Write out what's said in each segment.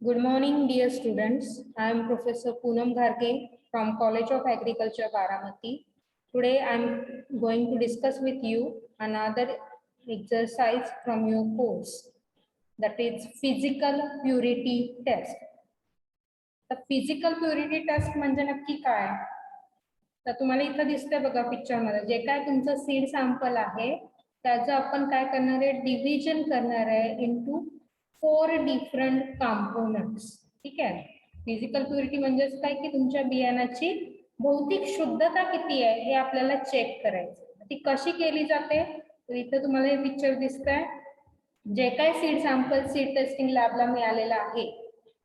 Good morning, dear students. I am Professor Poonam Gharge from College of Agriculture, Baramati. Today, I am going to discuss with you another exercise from your course, that is physical purity test. The physical purity test म्हणजे नक्की काय? तर तुम्हाला इथं दिसतंय बघा picture मध्ये जे काय तुमचं सीड सॅम्पल आहे त्याचं आपण काय करणार आहे, डिव्हिजन करणार आहे इनटू 4 डिफरंट कंपोनेंट्स. ठीक आहे. फिजिकल प्युरिटी म्हणजेच काय की तुमच्या बियाणाची भौतिक शुद्धता किती आहे हे आपल्याला चेक करायचं. ती कशी केली जाते तर इथं तुम्हाला हे पिक्चर दिसतंय. जे काय सीड सॅम्पल सीड टेस्टिंग लॅबला मिळालेलं आहे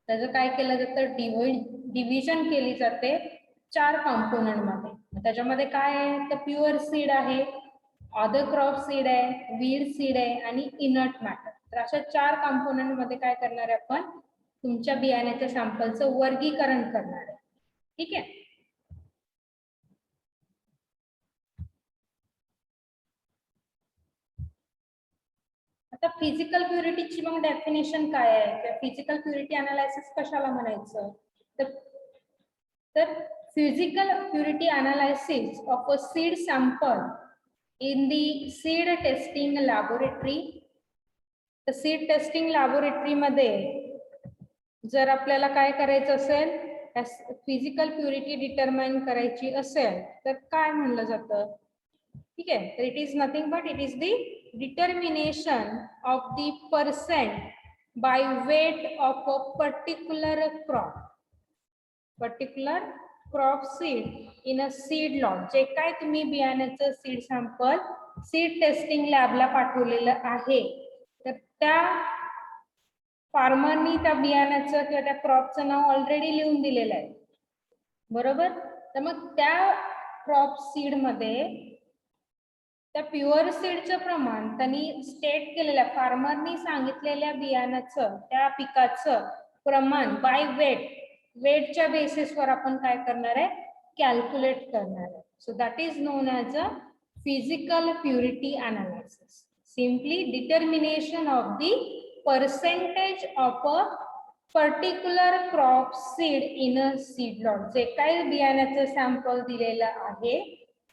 त्याचं काय केलं जातं, डिव्हिजन केली जाते 4 कंपोनेंट मध्ये. त्याच्यामध्ये काय आहे तर प्युअर सीड आहे, अदर क्रॉप सीड आहे, वीड सीड आहे आणि इनर्ट मॅटर. तर अशा 4 कंपोनेंट मध्ये काय करणार आहे आपण तुमच्या बियाण्याच्या सॅम्पलचं वर्गीकरण करणार आहे. ठीक आहे. आता फिजिकल प्युरिटीची मग डेफिनेशन काय आहे, फिजिकल प्युरिटी अनालिसिस कशाला म्हणायचं तर physical purity analysis of a seed sample in the seed testing laboratory. तर seed testing laboratory मध्ये जर आपल्याला काय करायचं असेल, फिजिकल प्युरिटी डिटरमाइन करायची असेल तर काय म्हणलं जातं. ठीक आहे. तर it is nothing but it is the determination of the percent by weight of a particular crop seed in a seed lot. जे काय तुम्ही बियाण्याचं सीड सॅम्पल सीड टेस्टिंग लॅबला पाठवलेलं आहे तर त्या फार्मरनी त्या बियाण्याचं किंवा त्या क्रॉपचं नाव ऑलरेडी लिहून दिलेलं आहे, बरोबर. तर मग त्या क्रॉप सीड मध्ये त्या प्युअर सीडचं प्रमाण त्यांनी स्टेट केलेल्या फार्मरनी सांगितलेल्या बियाण्याचं त्या पिकाचं प्रमाण बाय वेटच्या बेसिसवर आपण काय करणार आहे, कॅल्क्युलेट करणार आहे. So that is non as a physical purity analysis. Simply determination of the percentage of a particular crop seed in a seed lot. जे काही बियाण्याचं सॅम्पल दिलेलं आहे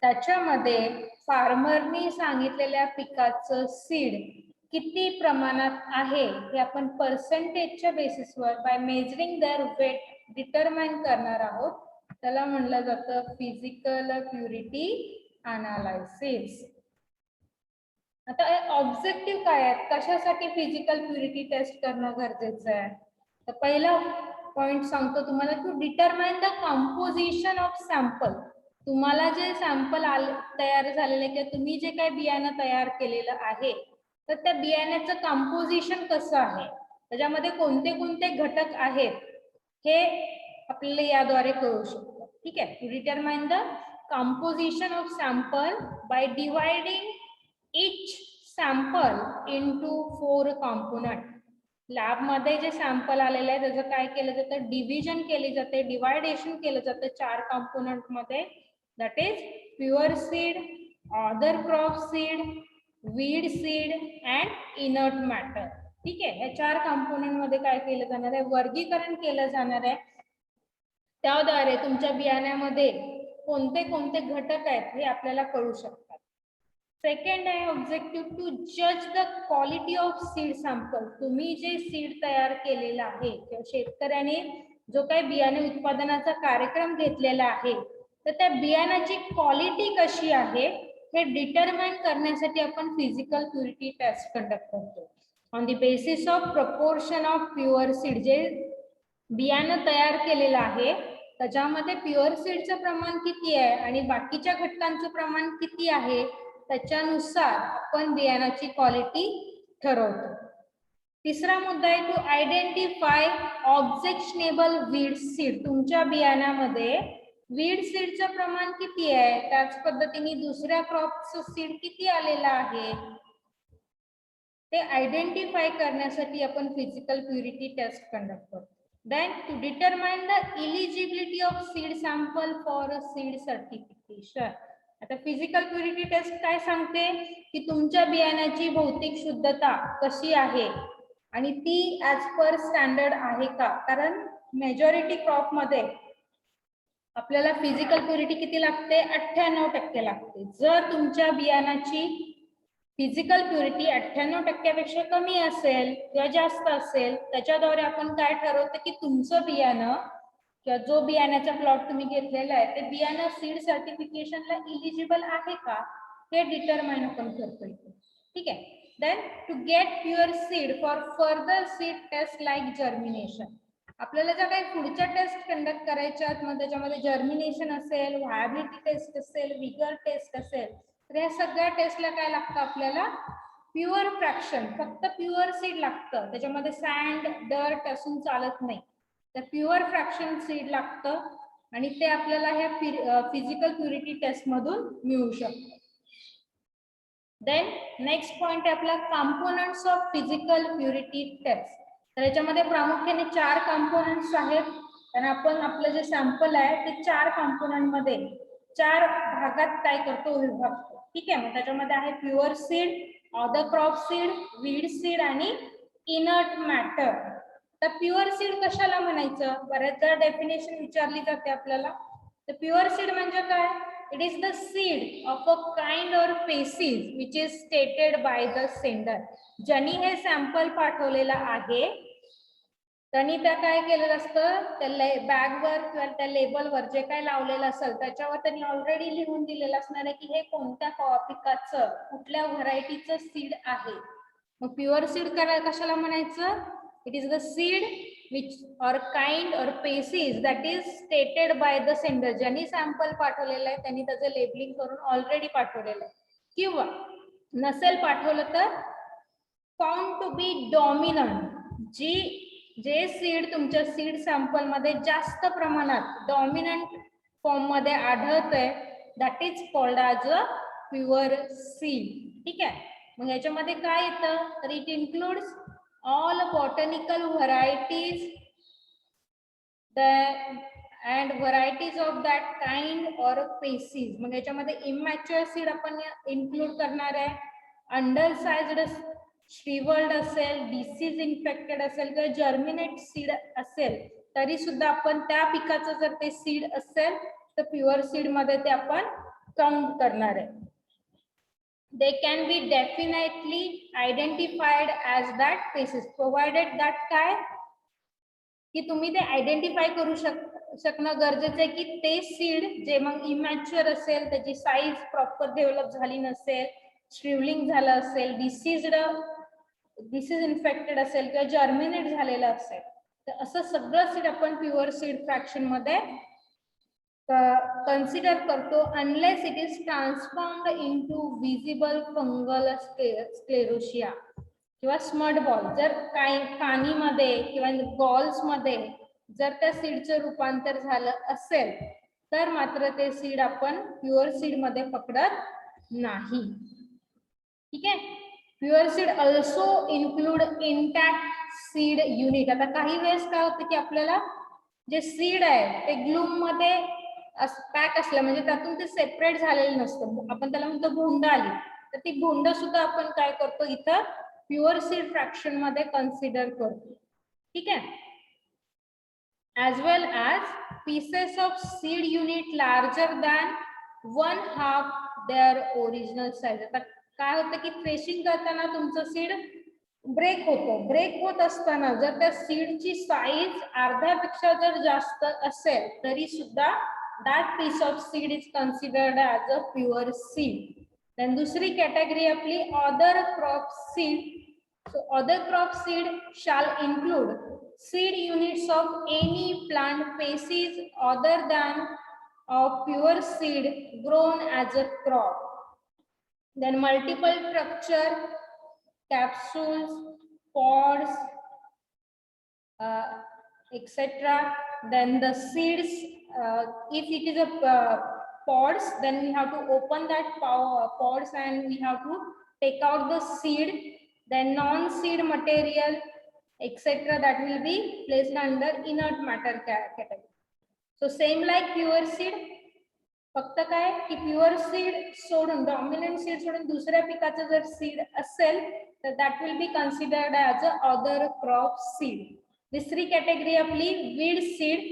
त्याच्यामध्ये फार्मरनी सांगितलेल्या पिकाचं सीड किती प्रमाणात आहे हे आपण पर्सेंटेजच्या बेसिसवर by measuring their weight determine करणार आहोत. त्याला म्हणलं जातं फिजिकल प्युरिटी अनालिसिस. आता ऑब्जेक्टिव्ह काय आहेत, कशासाठी फिजिकल प्युरिटी टेस्ट करणं गरजेचं आहे. तर पहिला पॉइंट सांगतो तुम्हाला to determine the composition of sample. तुम्हाला जे सॅम्पल तयार झालेले किंवा तुम्ही जे काही बियाणं तयार केलेलं आहे तर त्या बियाण्याचं कंपोजिशन कसं आहे, त्याच्यामध्ये कोणते कोणते घटक आहेत हे आपल्याला याद्वारे कळू शकतो. ठीक आहे. To determine the composition of sample by dividing each sample into 4 component. Lab मध्ये जे सॅम्पल आलेले आहे त्याचं काय केलं जातं, डिव्हिजन केली जाते, डिवायडेशन केलं जातं 4 कंपोनेंट मध्ये. That is pure seed, other crop seed, weed seed and inert matter. ठीक आहे. या 4 कंपोनेंट मध्ये काय केलं जाणार आहे, वर्गीकरण केलं जाणार आहे. त्याद्वारे तुमच्या बियाण्यामध्ये कोणते कोणते घटक आहेत हे आपल्याला कळू शकतात. सेकंड आहे ऑब्जेक्टिव्ह टू जज the quality of seed sample. तुम्ही जे सीड तयार केलेलं आहे किंवा शेतकऱ्याने जो काही बियाणे उत्पादनाचा कार्यक्रम घेतलेला आहे तर त्या बियाणाची क्वालिटी कशी आहे हे डिटरमाइन करण्यासाठी आपण फिजिकल प्युरिटी टेस्ट कंडक्ट करतो. On the basis of proportion of pure seed, जे बियाणं तयार केलेलं आहे त्याच्यामध्ये प्युअर सीडचं प्रमाण किती आहे आणि बाकीच्या घटकांचं प्रमाण किती आहे त्याच्यानुसार आपण बियाणाची क्वालिटी ठरवतो. तिसरा मुद्दा आहे to identify objectionable weed seed. तुमच्या बियाण्यामध्ये वीड सीडचं प्रमाण किती आहे, त्याच पद्धतीने दुसऱ्या क्रॉपचं सीड किती आलेलं आहे ते आयडेंटिफाय करण्यासाठी आपण फिजिकल प्युरिटी टेस्ट कंडक्ट करतो. Then to determine the eligibility of seed sample for a seed certification. आता फिजिकल प्युरिटी टेस्ट काय सांगते की तुमच्या बियाण्याची भौतिक शुद्धता कशी आहे आणि ती ऍज पर स्टँडर्ड आहे का, कारण मेजॉरिटी क्रॉप मध्ये आपल्याला फिजिकल प्युरिटी किती लागते, 98% लागते. जर तुमच्या बियाणाची फिजिकल प्युरिटी 98% कमी असेल किंवा जास्त असेल, त्याच्याद्वारे आपण काय ठरवतो की तुमचं बियाणं किंवा जो बियाण्याचा प्लॉट तुम्ही घेतलेला आहे ते बियाणं सीड सर्टिफिकेशनला इलिजिबल आहे का, हे डिटरमाइन आपण करतो. ठीक आहे. Then to get pure seed for further seed test like germination. आपल्याला ज्या काही पुढच्या टेस्ट कंडक्ट करायच्या आहेत, मग त्याच्यामध्ये जर्मिनेशन असेल, व्हायबिलिटी टेस्ट असेल, विगर टेस्ट असेल, तर या सगळ्या टेस्टला काय लागतं आपल्याला, प्युअर फ्रॅक्शन, फक्त प्युअर सीड लागतं. त्याच्यामध्ये सँड डर्ट असून चालत नाही. तर प्युअर फ्रॅक्शन सीड लागतं आणि ते आपल्याला ह्या फिजिकल प्युरिटी टेस्ट मधून मिळू शकतं. देन नेक्स्ट पॉइंट आहे आपला components of physical purity test. तर याच्यामध्ये प्रामुख्याने 4 कंपोनेंट्स आहेत. आणि आपण आपलं जे सॅम्पल आहे ते 4 कंपोनेंट मध्ये 4 भागात काय करतो, विभागतो. ठीक आहे. मग त्याच्यामध्ये आहे pure seed, other crop seed, weed seed आणि इनर्ट मॅटर. तर प्युअर सीड कशाला म्हणायचं, बऱ्याचदा डेफिनेशन विचारली जाते आपल्याला. तर प्युअर सीड म्हणजे काय, it is the seed of a kind or species which is stated by the sender. ज्यांनी हे सॅम्पल पाठवलेलं आहे त्यांनी त्या काय केलेलं असतं, त्या बॅगवर किंवा त्या लेबलवर जे काय लावलेलं असेल त्याच्यावर त्यांनी ऑलरेडी लिहून दिलेलं असणार आहे की हे कोणत्या पिकाचं कुठल्या व्हरायटीचं सीड आहे. मग प्युअर सीड कशाला म्हणायचं, it is the seed which और kind or species that is stated by the sender. ज्यांनी सॅम्पल पाठवलेलं आहे त्यांनी त्याचं लेबलिंग करून ऑलरेडी पाठवलेलं आहे. किंवा नसेल पाठवलं तर फाउंड टू बी डॉमिनंट, जे सीड तुमच्या सीड सॅम्पल मध्ये जास्त प्रमाणात डॉमिनंट फॉर्म मध्ये आढळतंय, that is called as a pure seed. ठीक आहे. मग याच्यामध्ये काय येतं, तर it includes all botanical varieties and varieties of that kind or species. मग याच्यामध्ये इमॅच्युअर सीड आपण इन्क्लूड करणार आहे, अंडर साइज्ड श्रीवर्ल्ड असेल, डिसीज इन्फेक्टेड असेल किंवा जर्मिनेट सीड असेल तरी सुद्धा आपण त्या पिकाचं जर ते सीड असेल तर प्युअर सीड मध्ये ते आपण काउंट करणार आहे. They can be definitely identified as that species provided that काय की तुम्ही ते आयडेंटिफाय करू शकणं गरजेचं आहे की ते सीड जे मग इमॅच्युअर असेल, त्याची साईज प्रॉपर डेव्हलप झाली नसेल, श्रिवलिंग झालं असेल, डिसीज इन्फेक्टेड असेल किंवा जर्मिनेट झालेलं असेल, तर असं सगळं सीड आपण प्युअर सीड फ्रॅक्शन मध्ये कन्सिडर करतो unless it is transformed into visible fungal sclerotia किंवा स्मड बॉल. जर कानीमध्ये किंवा बॉल्स मध्ये जर त्या सीडचं रूपांतर झालं असेल तर मात्र ते सीड आपण प्युअर सीड मध्ये पकडत नाही. ठीक आहे. Pure seed also include intact seed unit. आता काही वेळेस काय होतं की आपल्याला जे सीड आहे ते ग्लूम मध्ये पॅक असलं म्हणजे त्यातून ते सेपरेट झालेलं नसतं, आपण त्याला म्हणतो भोंड आली, तर ती भोंड सुद्धा आपण काय करतो इथं प्युअर सीड फ्रॅक्शन मध्ये कन्सिडर करतो. ठीक आहे. as well as pieces of seed unit larger than 1/2 their original size. आता काय होतं की थ्रेशिंग करताना तुमचं सीड ब्रेक होतं, ब्रेक होत असताना जर त्या सीडची साईज अर्ध्यापेक्षा जर जास्त असेल तरी सुद्धा that piece of seed is considered as a pure seed. Then दुसरी कॅटेगरी आपली other crop seed. So other crop seed shall include seed units of any plant species other than of pure seed grown as a crop. Then multiple structure, capsules, pods, etc. Then the seeds, if it is a pods, then we have to open that pods and we have to take out the seed. Then non-seed material, etc. that will be placed under inert matter category. So same like pure seed, फक्त काय की pure seed सोडून, dominant seed सोडून दुसऱ्या पिकाचं जर seed असेल तर that will be considered as a other crop seed. तिसरी कॅटेगरी आपली weed seed.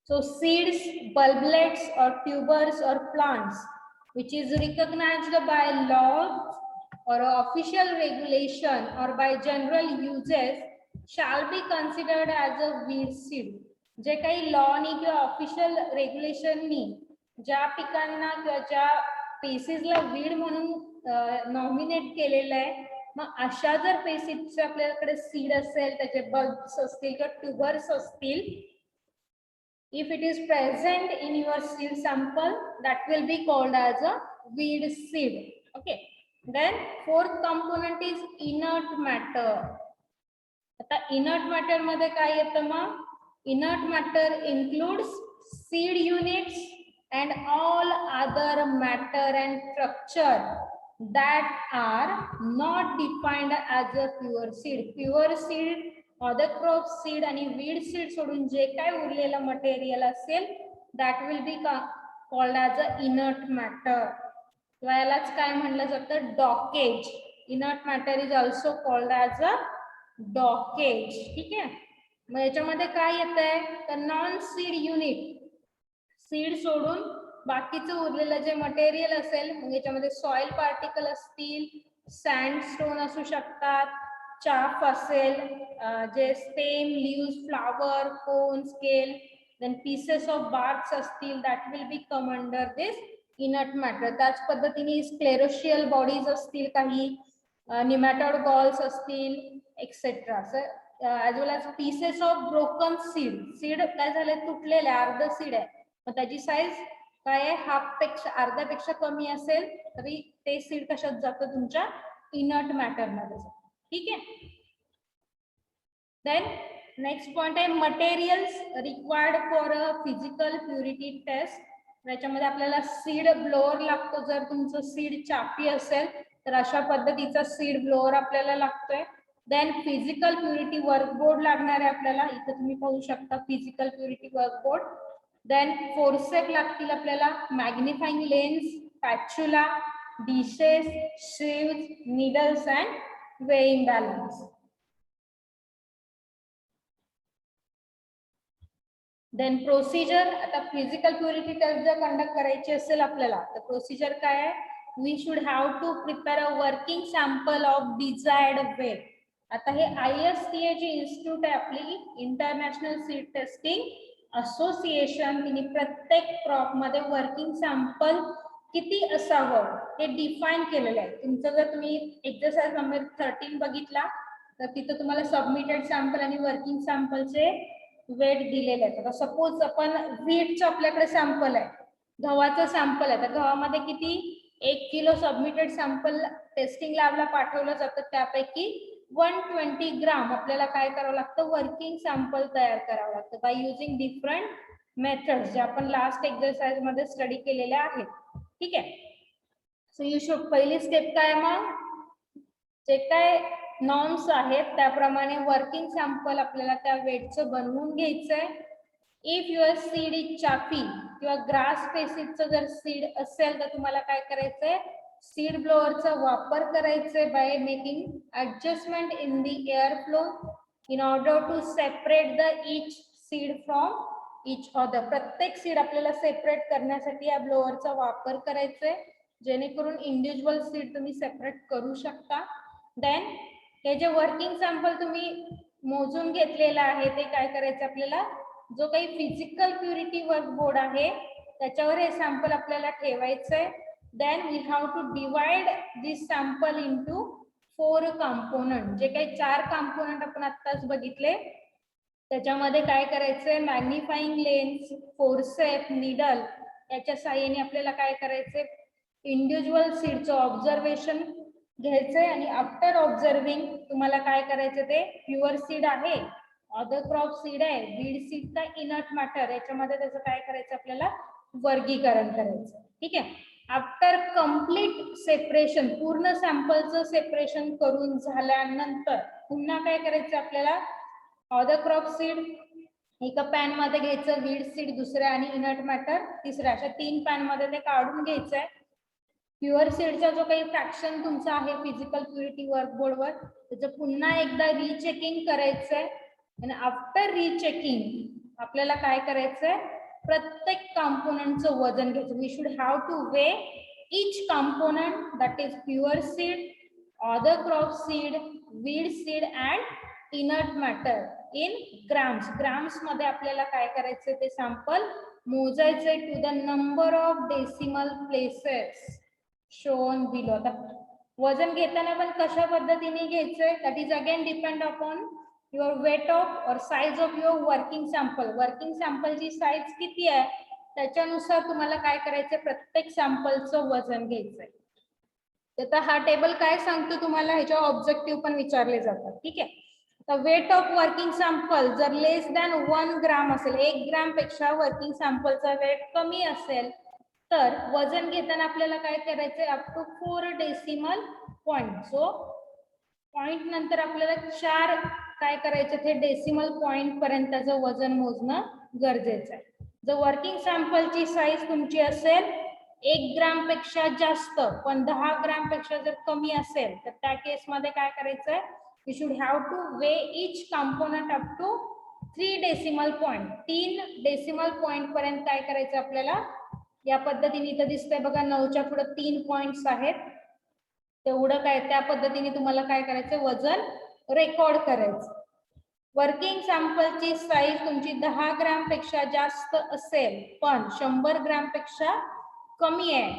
So seeds, bulblets or tubers or plants which is recognized by law or official regulation or by general uses shall be considered as a weed seed. जे काही लॉनी किंवा official रेग्युलेशननी ज्या पिकांना किंवा ज्या पेसीसला weed म्हणून nominate केलेलं आहे, मग अशा जर पेसीसचे आपल्याकडे सीड असेल, त्याचे बल्ब्स असतील किंवा ट्यूबर्स असतील, if it is present in your seed sample, that will be called as a weed seed. Okay. Then fourth component is inert matter. आता inert matter मध्ये काय येतं मग? Inert matter includes seed units and all other matter and structure that are not defined as a pure seed. Pure seed, other crop seed आणि weed seed सोडून जे काय उरलेलं मटेरियल असेल that will be called as a inert matter. किंवा यालाच काय म्हणलं जातं? डॉकेज. Inert matter is also called as a डॉकेज. ठीक आहे. मग याच्यामध्ये काय येतंय तर नॉन सीड युनिट, सीड सोडून बाकीचं उरलेलं जे मटेरियल असेल, मग याच्यामध्ये सॉइल पार्टिकल असतील, सँडस्टोन असू शकतात, चाफ असेल, जे stem, leaves, flower, cone, scale, then pieces of barks असतील, that will be come under this inert matter. त्याच पद्धतीने स्क्लेरोशियल बॉडीज असतील, काही निमॅटोड बॉल्स असतील, etcetera. As well as pieces of broken seed. Seed काय झाले? तुटलेले, अर्ध सीड आहे, मग त्याची साईज काय आहे? हाफ पेक्षा, अर्ध्यापेक्षा कमी असेल तरी ते सीड कशात जातं? तुमच्या इनर्ट मॅटर मध्ये. ठीक आहे. देन नेक्स्ट पॉइंट आहे materials required for a physical purity test. याच्यामध्ये आपल्याला सीड ब्लोअर लागतो. जर तुमचं सीड चापी असेल तर अशा पद्धतीचा सीड ब्लोअर आपल्याला लागतोय. देन फिजिकल प्युरिटी वर्कबोर्ड लागणार आहे आपल्याला. इथे तुम्ही पाहू शकता physical purity workboard. Then forcep लागतील आपल्याला, magnifying lens, spatula, dishes, sieves, needles and weighing balance. Then procedure. आता फिजिकल प्युरिटी टेस्ट जर कंडक्ट करायची असेल आपल्याला तर प्रोसिजर काय आहे? We should have to prepare a working sample of desired weight. आता हे ISTA जी इन्स्टिट्यूट आहे आपली, इंटरनॅशनल सीड टेस्टिंग असोसिएशन, तिने प्रत्येक क्रॉप मध्ये वर्किंग सॅम्पल किती असावं हे डिफाईन केलेलं आहे. तुमचं जर तुम्ही एक्सरसाइज नंबर 13 बघितला तर तिथं तुम्हाला सबमिटेड सॅम्पल आणि वर्किंग सॅम्पलचे वेट दिलेले आहेत. आता सपोज आपण व्हीटचं आपल्याकडे सॅम्पल आहे, गव्हाचं सॅम्पल आहे, तर गव्हामध्ये किती? 1 किलो सबमिटेड सॅम्पल टेस्टिंग लॅबला पाठवलं जातं. त्यापैकी 120 ग्राम आपल्याला काय करावं लागतं? वर्किंग सॅम्पल तयार करावं लागतं बाय युजिंग डिफरंट मेथड्स, जे आपण लास्ट एक्सरसाइज मध्ये स्टडी केलेल्या आहेत. ठीक आहे. सो यू शुड, पहिली स्टेप काय? मग जे काय नॉर्म्स आहेत त्याप्रमाणे वर्किंग सॅम्पल आपल्याला त्या वेटचं बनवून घ्यायचंय. इफ युअर सीड इज चापी किंवा ग्रास स्पेसिसचं जर सीड असेल तर तुम्हाला काय करायचंय? सीड ब्लोअरचा वापर करायचंय by making adjustment in the air flow in order to separate the each seed from each other. प्रत्येक सीड आपल्याला सेपरेट करण्यासाठी या ब्लोअरचा वापर करायचंय, जेणेकरून इंडिव्हिज्युअल सीड तुम्ही सेपरेट करू शकता. देन हे जे वर्किंग सॅम्पल तुम्ही मोजून घेतलेलं आहे ते काय करायचं आपल्याला? जो काही फिजिकल प्युरिटी वर्कबोर्ड आहे त्याच्यावर हे सॅम्पल आपल्याला ठेवायचंय. Then we have to divide this sample into 4 component. जे काही 4 कंपोनंट आपण आत्ताच बघितले त्याच्यामध्ये काय करायचंय? मॅग्निफाइंग लेन्स, फोर्सेप, नीडल याच्या साहाय्याने आपल्याला काय करायचंय? इंडिव्हिज्युअल सीडचं ऑब्झर्वेशन घ्यायचंय आणि आफ्टर ऑब्झर्विंग तुम्हाला काय करायचं? ते प्युअर सीड आहे, अदर क्रॉप सीड आहे, बीड सीड का इनर्ट मॅटर, याच्यामध्ये त्याचं काय करायचं? आपल्याला वर्गीकरण करायचं. ठीक आहे. आफ्टर कम्प्लीट सेपरेशन, पूर्ण सॅम्पलचं सेपरेशन करून झाल्यानंतर पुन्हा काय करायचं आपल्याला? अदर क्रॉप सीड एका पॅन मध्ये घ्यायचं वीड सीड दुसऱ्या आणि इनर्ट मॅटर तिसऱ्या, अशा 3 पॅन मध्ये ते काढून घ्यायचंय. प्युअर सीडचा जो काही फ्रॅक्शन तुमचा आहे फिजिकल प्युरिटी वर्कबोर्डवर त्याचं पुन्हा एकदा रीचेकिंग करायचंय. आणि आफ्टर रीचेकिंग आपल्याला काय करायचंय, प्रत्येक कॉम्पोनंटचं वजन घ्यायचं. We should have to weigh each component, that is pure seed, other crop seed, weed seed and inert matter in grams. grams मध्ये आपल्याला काय करायचं ते सॅम्पल मोजायचे to the number of decimal places shown below. आता वजन घेताना पण कशा पद्धतीने घ्यायचंय, that is again depend upon your weight of or size of your working sample. Working सॅम्पलची साईज किती आहे त्याच्यानुसार तुम्हाला काय करायचंय, प्रत्येक सॅम्पलचं वजन घ्यायचंय. आता हा टेबल काय सांगतो तुम्हाला, ह्याच्या ऑब्जेक्टिव्ह पण विचारले जातात. ठीक आहे. तर वेट ऑफ वर्किंग सॅम्पल जर लेस दॅन 1 ग्राम असेल, 1 ग्राम पेक्षा वर्किंग सॅम्पलचा वेट कमी असेल तर वजन घेताना आपल्याला काय करायचंय, up to 4 decimal point. So point नंतर आपल्याला 4 काय करायचं, ते डेसिमल पॉइंट पर्यंत त्याचं वजन मोजणं गरजेचं आहे. जर वर्किंग सॅम्पलची साईज तुमची असेल 1 ग्राम पेक्षा जास्त पण 10 ग्राम पेक्षा जर कमी असेल तर त्या केसमध्ये काय करायचंय, you should have to weigh each component up to 3 decimal point. 3 decimal point पर्यंत काय करायचं आपल्याला, या पद्धतीने इथं दिसतंय बघा 9च्या पुढे 3 पॉइंट्स आहेत, तेवढं काय त्या पद्धतीने तुम्हाला काय करायचं, वजन रेकॉर्ड करायचं. वर्किंग सॅम्पलची साईज तुमची 10 ग्राम पेक्षा जास्त असेल पण 100 ग्राम पेक्षा कमी आहे,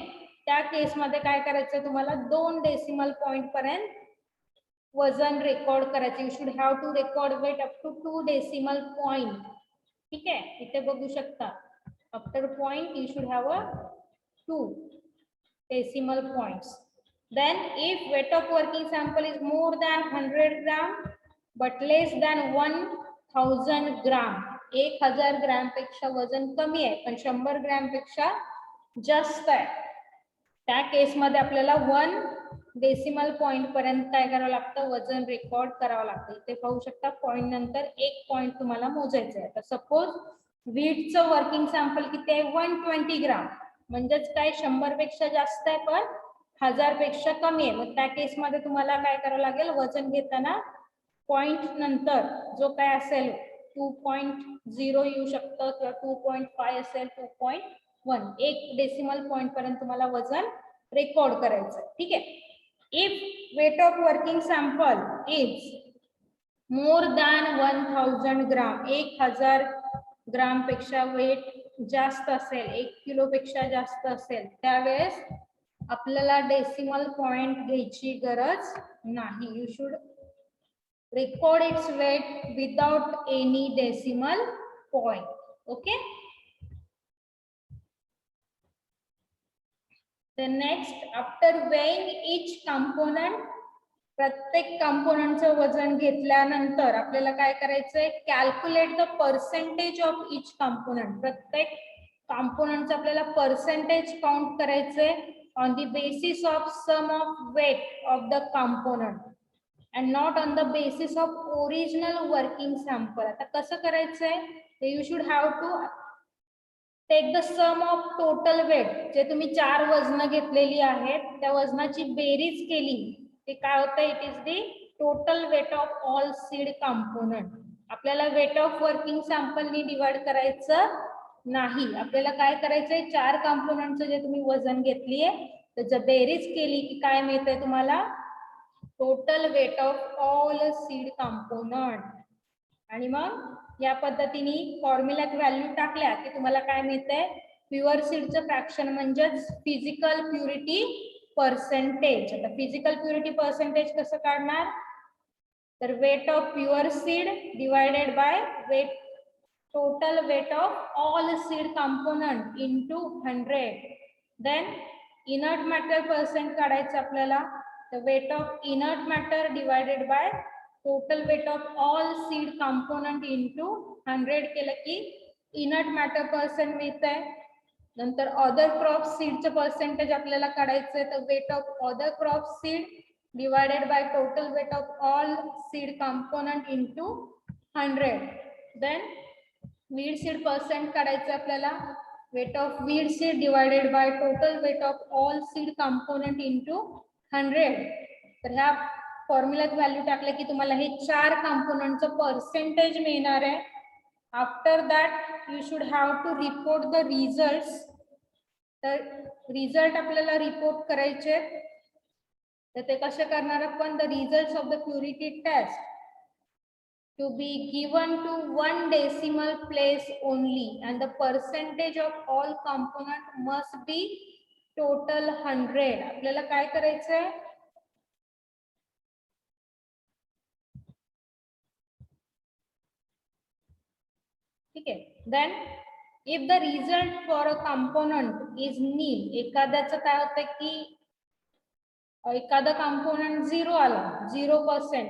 त्या केसमध्ये काय करायचं तुम्हाला 2 डेसिमल पॉइंट पर्यंत वजन रेकॉर्ड करायचं. You should have to record weight up to 2 decimal point. ठीक आहे, इथे बघू शकता after point you should have a 2 decimal points. Then if weight of working sample is more than 100 gram but less than 1000 gram, 1000 gram पेक्षा वजन कमी आहे पण 100 ग्रॅम पेक्षा जास्त आहे, त्या केसमध्ये आपल्याला 1 डेसिमल पॉइंट पर्यंत काय करावं लागतं, वजन रेकॉर्ड करावं लागतं. इथे पाहू शकता पॉइंट नंतर 1 पॉइंट तुम्हाला मोजायचं आहे. तर सपोज वीटचं वर्किंग सॅम्पल किती आहे, 120 ग्राम, म्हणजेच काय 100 पेक्षा जास्त आहे पण 1000 पेक्षा कमी आहे. मग त्या केसमध्ये तुम्हाला काय करावं लागेल, वजन घेताना पॉइंट नंतर जो काय असेल 2.0 येऊ शकतं किंवा 2.5 असेल 2.1, 1 डेसिमल पॉइंट पर्यंत तुम्हाला वजन रेकॉर्ड करायचं. ठीक आहे. If weight of working sample is more than 1000 gram, 1000 gram पेक्षा वेट जास्त असेल, 1 किलो पेक्षा जास्त असेल, त्यावेळेस आपल्याला डेसिमल पॉइंट घ्यायची गरज नाही. You should record its weight without any decimal point. Okay. The next, after weighing each component, प्रत्येक कंपोनंटचं वजन घेतल्यानंतर आपल्याला काय करायचंय, calculate the percentage of each component. प्रत्येक कंपोनंटचं आपल्याला पर्सेंटेज काउंट करायचंय on the basis of sum of weight of the component and not on the basis of original working sample. आता कसं करायचंय, you should have to take the sum of total weight. जे तुम्ही 4 वजन घेतलेली आहेत त्या वजनाची बेरीज केली ते काय होतं, it is the total weight of all seed component. आपल्याला वेट ऑफ वर्किंग सॅम्पलनी डिवाइड करायचं नाही, आपल्याला काय करायचंय, 4 कंपोनंटचं जे तुम्ही वजन घेतलीये त्याचं बेरीज केली की काय मिळतंय तुम्हाला, total weight of all seed component. आणि मग या पद्धतीने फॉर्म्युल्यात व्हॅल्यू टाकल्या की तुम्हाला काय मिळतंय, प्युअर सीडचं फ्रॅक्शन म्हणजेच फिजिकल प्युरिटी पर्सेंटेज. आता फिजिकल प्युरिटी पर्सेंटेज कसं काढणार, तर weight of pure seed divided by weight total weight of all seed component into 100. Then inert matter percent काढायचं आपल्याला, तर weight of inert matter divided by total weight of all seed component into 100 केलं की inert matter percent मिळतंय. नंतर other crop सीडचं percentage आपल्याला काढायचंय, तर weight of other crop seed divided by total weight of all seed component into 100. Then weed seed percent काढायचं आपल्याला. Weight of weed seed divided by total weight of all seed component into 100. तर ह्या फॉर्म्युल्यात value टाकलं की तुम्हाला हे 4 कंपोनेंटचं percentage मिळणार आहे. After that you should have to report the results. तर रिझल्ट आपल्याला रिपोर्ट करायचे. तर ते कसे करणार आपण? The results of the purity test to be given to 1 decimal place only and the percentage of all component must be total 100. आपल्याला काय करायचंय? ठीक आहे. Then if the result for a component is nil, एखाद्याचं काय होतं की एखादा कंपोनेंट 0 आला, 0%,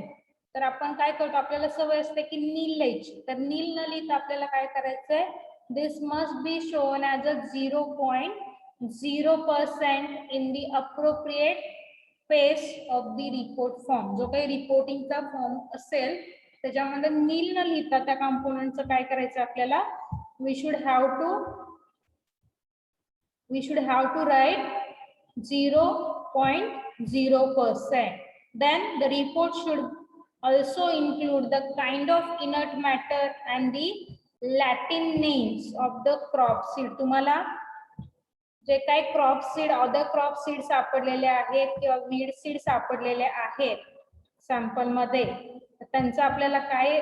तर आपण काय करतो? आपल्याला सवय असते की नील लिहायची. तर नील न लिहिता आपल्याला काय करायचंय? This must be shown as a 0.0% in the appropriate page of the report form. जो काही रिपोर्टिंगचा फॉर्म असेल त्याच्यामध्ये नील न लिहिता त्या कंपोनेंटचं काय करायचं आपल्याला? We should have to write 0.0%. Then the report should also include the kind of inert matter and the Latin names of the crop seed. तुम्हाला जे काही crop seed, other crop seed सापडलेले आहेत किंवा वीड सीड सापडलेले आहेत sample मध्ये, त्यांचं आपल्याला काय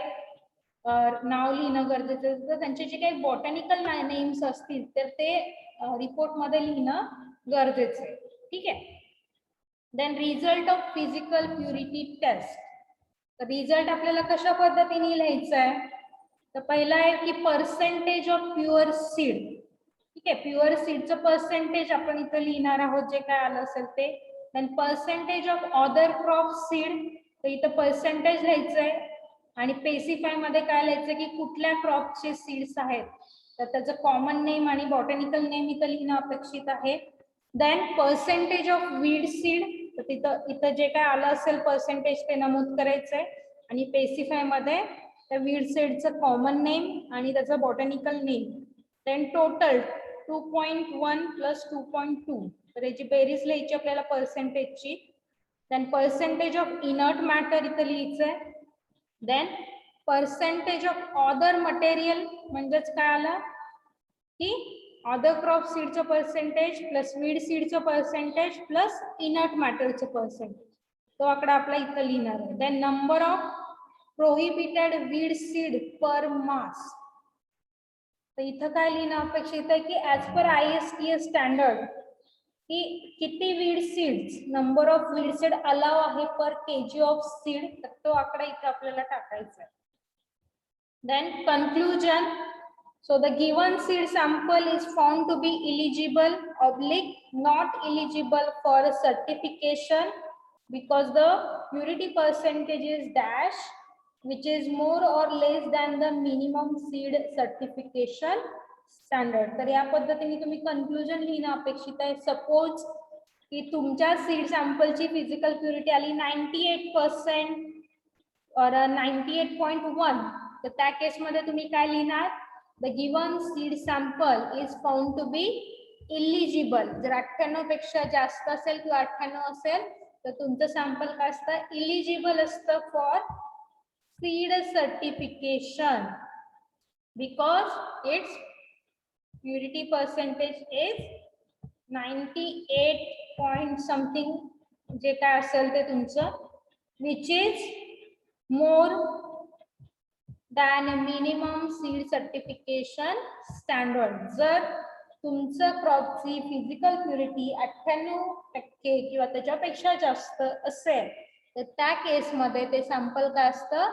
नाव लिहिणं गरजेचं आहे. तर त्यांचे जे काही बॉटॅनिकल नेम्स असतील तर ते रिपोर्ट मध्ये लिहिणं गरजेचं आहे. ठीक आहे. Then result of physical purity test. तर रिझल्ट आपल्याला कशा पद्धतीने लिहायचा आहे? तर पहिला आहे की पर्सेंटेज ऑफ प्युअर सीड. ठीक आहे. प्युअर सीडचं पर्सेंटेज आपण इथं लिहिणार आहोत जे काय आलं असेल ते. Then percentage of other crop seed, तर इथं पर्सेंटेज लिहायचंय आणि स्पेसिफाय मध्ये काय लिहायचं की कुठल्या क्रॉपचे सीड्स आहेत, तर त्याचं कॉमन नेम आणि बॉटॅनिकल नेम इथं लिहिणं अपेक्षित आहे. Then percentage of weed seed, तर इथं जे काय आलं असेल पर्सेंटेज ते नमूद करायचंय आणि स्पेसिफाय मध्ये त्या वीड सीडचं कॉमन नेम आणि त्याचं botanical name. Then total 2.1 plus 2.2, तर याची बेरीज लिहायची आपल्याला पर्सेंटेजची. Then percentage of inert matter इथं लिहायचंय. Then percentage of other material, म्हणजेच काय आलं की अदर क्रॉप सीडचं पर्सेंटेज प्लस वीड सीडचं पर्सेंटेज प्लस इनर्ट मॅटरचं पर्सेंटेज, तो आकडा आपला इथं लिहिणार आहे. Then number of prohibited weed seed per mass, तर इथं काय लिहिणं अपेक्षित आहे की ऍज पर ISTS स्टँडर्ड की किती weed seeds, number of weed seed allow आहे पर kg ऑफ सीड, तर तो आकडा इथं आपल्याला टाकायचा आहे. Then conclusion. So the given seed sample is found to be eligible / not eligible for certification because the purity percentage is dash, which is more or less than the minimum seed certification standard. तर या पद्धतीने तुम्ही conclusion लिहिणं अपेक्षित आहे. Suppose की तुमच्या seed सॅम्पलची physical purity आली 98% और 98.1, तर त्या केसमध्ये तुम्ही काय लिहिणार? The given seed sample is found to be eligible. जर 98 पेक्षा जास्त असेल किंवा 98 असेल तर तुमचं सॅम्पल काय असतं? इलिजिबल असतं for seed certification because it's purity percentage is 98 point something, जे काय असेल ते तुमचं, which is more than minimum seed certification standard. जर तुमचं क्रॉपची फिजिकल प्युरिटी 98% किंवा त्याच्यापेक्षा जास्त असेल तर त्या केसमध्ये ते सॅम्पल काय असतं?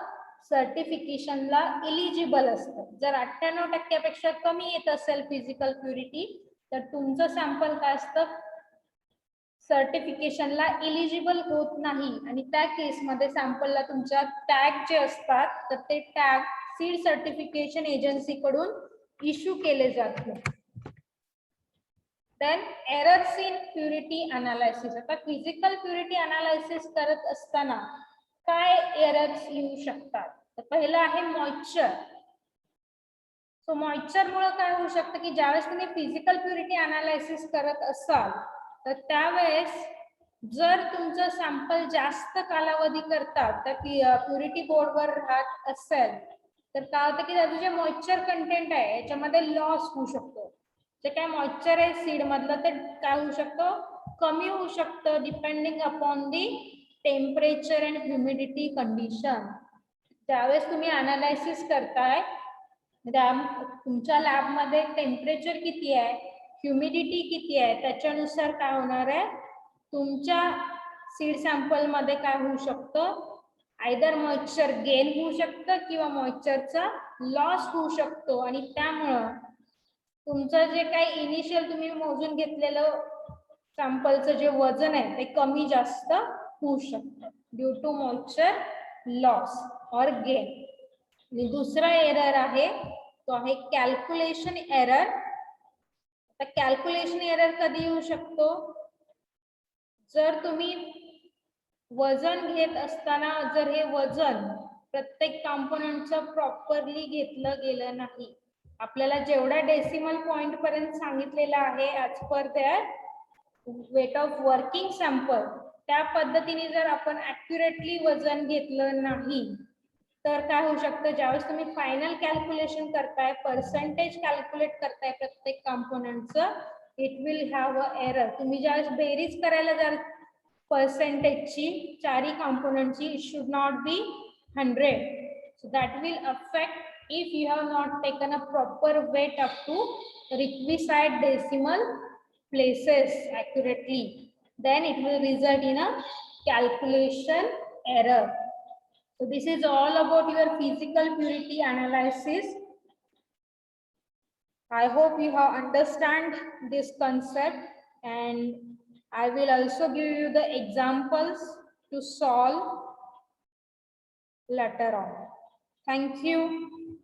सर्टिफिकेशनला इलिजिबल असतं. जर 98% पेक्षा कमी येत असेल फिजिकल प्युरिटी तर तुमचं सॅम्पल काय असतं? सर्टिफिकेशनला इलिजिबल होत नाही आणि त्या केसमध्ये सॅम्पलला तुमच्या टॅग जे असतात तर ते टॅग सीड सर्टिफिकेशन एजन्सी कडून इश्यू केले जातात. Then errors in purity analysis. आता फिजिकल प्युरिटी अनालिसिस करत असताना काय एरर्स येऊ शकतात? तर पहिलं आहे मॉइश्चर. सो मॉइश्चरमुळे काय होऊ शकतं की ज्यावेळेस तुम्ही फिजिकल प्युरिटी अनालायसिस करत असाल तर त्यावेळेस जर तुमचं सॅम्पल जास्त कालावधी करतात तर प्युरिटी बोर्डवर राहत असेल तर काय होतं की त्याचं जे मॉइश्चर कंटेंट आहे याच्यामध्ये लॉस होऊ शकतो. जे काय मॉइश्चर आहे सीड मधलं ते काय होऊ शकतं कमी होऊ शकतं depending upon the temperature and humidity condition. त्यावेळेस तुम्ही अनालायसिस करताय तुमच्या लॅबमध्ये टेम्परेचर किती आहे ह्युमिडिटी किती आहे त्याच्यानुसार काय होणार आहे तुमच्या सीड सॅम्पल मध्ये काय होऊ शकतं आयदर मॉइश्चर गेन होऊ शकतं किंवा मॉइश्चरचा लॉस होऊ शकतो आणि त्यामुळं तुमचं जे काही इनिशियल तुम्ही मोजून घेतलेलं सॅम्पलचं जे वजन आहे ते कमी जास्त होऊ शकतं ड्यू टू मॉइश्चर लॉस और गेन. आणि दुसरा एरर आहे तो आहे कॅल्क्युलेशन एरर. आता कॅल्क्युलेशन एरर कधी येऊ शकतो जर तुम्ही वजन घेत असताना जर हे वजन प्रत्येक कॉम्पोनंटचं प्रॉपरली घेतलं गेलं नाही. आपल्याला जेवढ्या डेसिमल पॉइंट पर्यंत सांगितलेलं आहे as per their weight of working sample त्या पद्धतीने जर आपण ऍक्युरेटली वजन घेतलं नाही तर काय होऊ शकतं ज्यावेळेस तुम्ही फायनल कॅल्क्युलेशन करताय पर्सेंटेज कॅल्क्युलेट करताय प्रत्येक कॉम्पोनंटचं it will have a error. तुम्ही ज्यावेळेस बेरीज करायला जर पर्सेंटेजची चारही कॉम्पोनंटची it should not be 100. So that will affect if you have not taken a proper weight up to requisite decimal places accurately, then it will result in a calculation error. So this is all about your physical purity analysis. I hope you have understand this concept and I will also give you the examples to solve later on. Thank you.